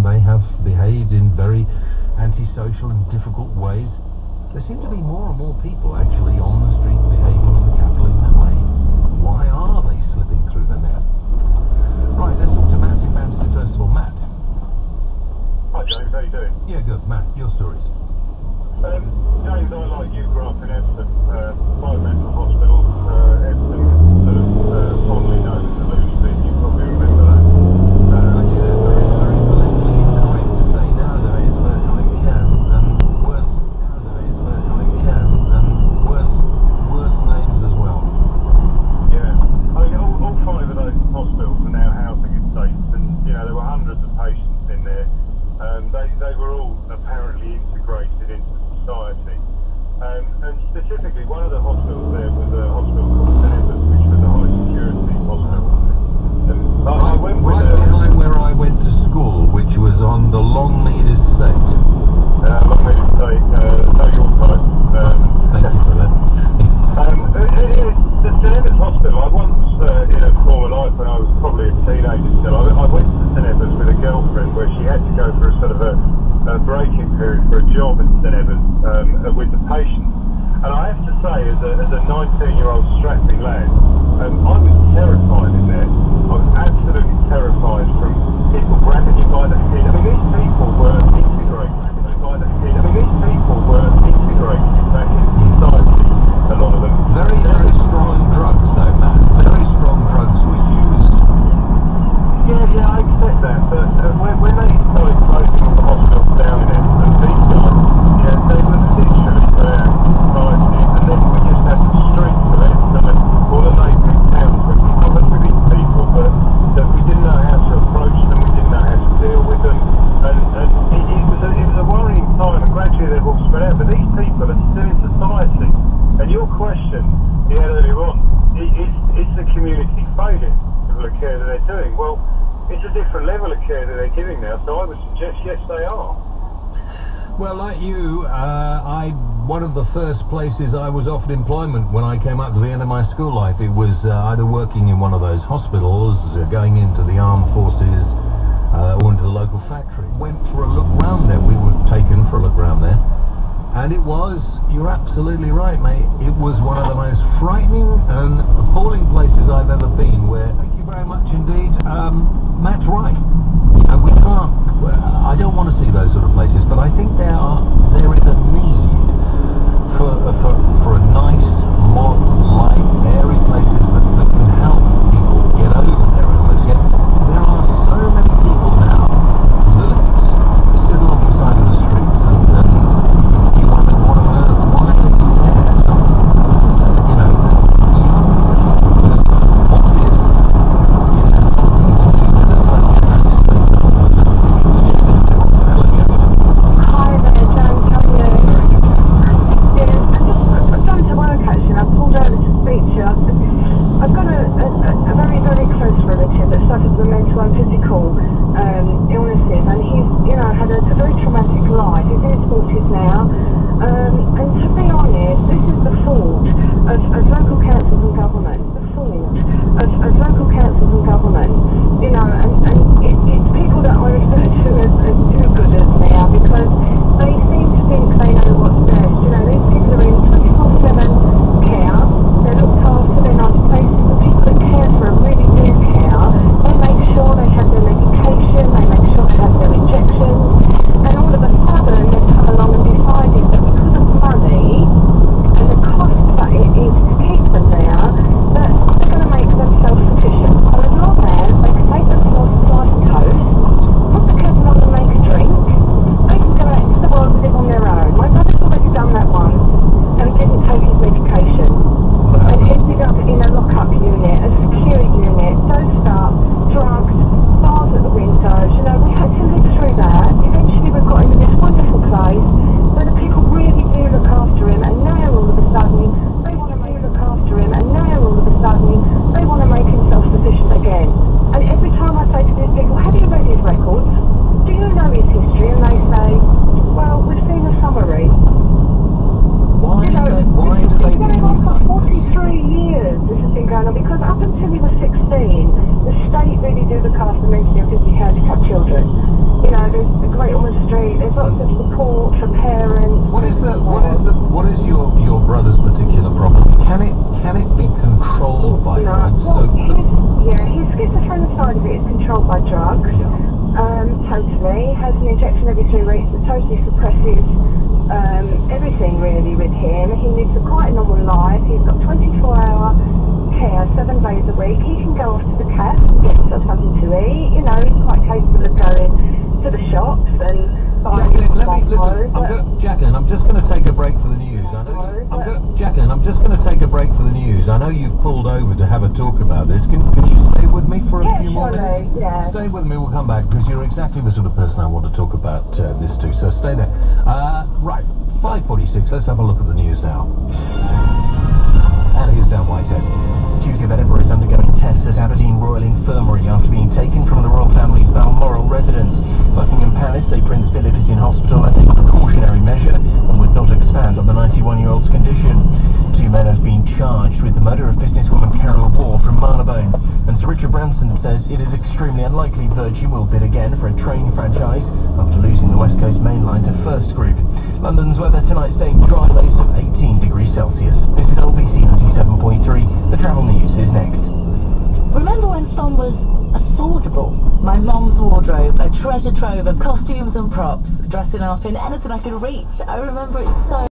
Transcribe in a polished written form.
they have behaved in very antisocial and difficult ways. There seem to be more and more people actually on the street behaving in the capital in that way. Why are they slipping through the net? Right, let's talk to Matt in Manchester first of all. Matt. Hi James, how you doing? Yeah, good. Matt, your stories. James, I, like you, grew up in Epsom, 5 mental hospitals. Epsom is sort of fondly known as the loony bin. You probably remember that. Very politically incorrect to say nowadays, but I can, and worse nowadays, but I can, and worse names as well. Yeah, I mean, all 5 of those hospitals are now housing estates, and you know there were hundreds of patients in there. They were all apparently integrated into society. And specifically, one of the hospitals there was a hospital called St Edmunds, which was a high security hospital. I went right behind where I went to school, which was on the Longmead Estate. Longmead Estate, no, your type. Thank you for that. The St Edmunds Hospital, I once, in a former life when I was probably a teenager still, I went to St Edmunds with a girlfriend where she had to go for a sort of a breaking period for a job in St Edmunds with the patients. And I have to say, as a 19-year-old strapping lad, I was terrified in there. I was absolutely terrified from people grabbing you by the head. I mean, these people were integrated back into society, a lot of them. Very, very strong drugs, though, Matt. Very strong drugs were used. Yeah, I accept that. But when they started closing all the hospitals down in Epsom, these guys, they were literally there in society. And then we just had the streets of Epsom and all the neighbouring towns where we covered with these people, but that we didn't know how to approach them, we didn't know how to deal with them. And it was a worrying time, and gradually they've all spread out. But these people are still in society. And your question you had earlier on, is the community failing the care that they're doing? Well, it's a different level of care that they're giving now, so I would suggest yes, they are. Well, like you, one of the first places I was offered employment when I came up to the end of my school life, it was either working in one of those hospitals, going into the armed forces, or into the local factory. Went for a look round there. We were taken for a look round there. And it was, you're absolutely right, mate, it was one of the most frightening and appalling places I've ever been, where, thank you very much indeed, Matt's right. And we can't, I don't want to see those sort of places, but I think there is a need for a nice, modern, light, airy places that can help people get over their illness. Yet there are so many people now that sit along the side of the streets and you wonder what on earth, why are they there? You know, And all of a sudden, they've come along and decided that because of money, lots of support for parents. What is your brother's particular problem? Can it be controlled by drugs? Well, his schizophrenic side of it is controlled by drugs. Totally. Has an injection every 3 weeks that totally suppresses everything really with him. He lives a quite normal life. He's got 24-hour care, 7 days a week. He can go off to the cafe and get himself something to eat. You know, he's quite capable of going to the shops and buying Jacqueline, I'm just going to take a break for the news. Jacqueline, I'm just going to take a break for the news. I know you've pulled over to have a talk about this. Can you stay with me for a few more minutes? Yeah. Stay with me, we'll come back, because you're exactly the sort of person I want to talk about this to, so stay there. Right, 5:46, let's have a look at the news now. And here's Dan Whitehead. Duke of Edinburgh is undergoing tests at Aberdeen Royal Infirmary after being taken from the royal family's Balmoral residence. Buckingham Palace say Prince Philip is in hospital as a precautionary measure and would not expand on the 91-year-old's condition. 2 men have been charged with the murder of businesswoman Carol Waugh from Marylebone, and Sir Richard Branson says it is extremely unlikely Virgin will bid again for a train franchise after losing the West Coast Main Line to First Group. London's weather tonight staying dry, lows of 18 degrees Celsius. This is LBC 97.3. The travel news is next. Remember when fun was affordable? My mum's wardrobe, a treasure trove of costumes and props, dressing up in anything I could reach. I remember it so